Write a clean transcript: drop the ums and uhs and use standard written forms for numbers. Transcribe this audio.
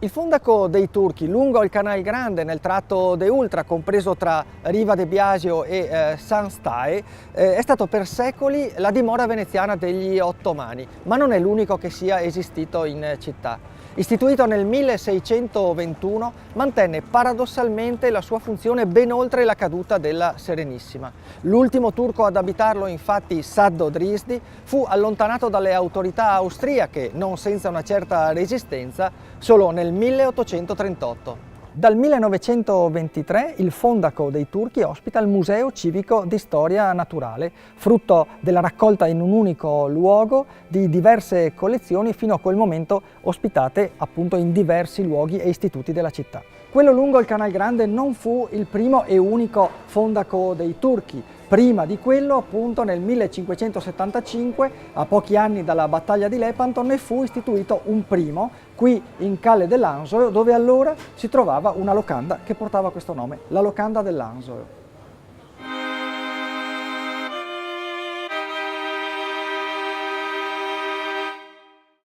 Il fondaco dei Turchi lungo il Canal Grande nel tratto de Ultra, compreso tra Riva de Biasio e San Stae, è stato per secoli la dimora veneziana degli Ottomani, ma non è l'unico che sia esistito in città. Istituito nel 1621, mantenne paradossalmente la sua funzione ben oltre la caduta della Serenissima. L'ultimo turco ad abitarlo, infatti, Saddo Drisdi, fu allontanato dalle autorità austriache, non senza una certa resistenza, solo nel 1838. Dal 1923 il fondaco dei Turchi ospita il Museo Civico di Storia Naturale, frutto della raccolta in un unico luogo di diverse collezioni fino a quel momento ospitate appunto in diversi luoghi e istituti della città. Quello lungo il Canal Grande non fu il primo e unico fondaco dei Turchi. Prima di quello, appunto, nel 1575, a pochi anni dalla battaglia di Lepanto, ne fu istituito un primo qui in Calle dell'Ansoio, dove allora si trovava una locanda che portava questo nome, la locanda dell'Ansoio.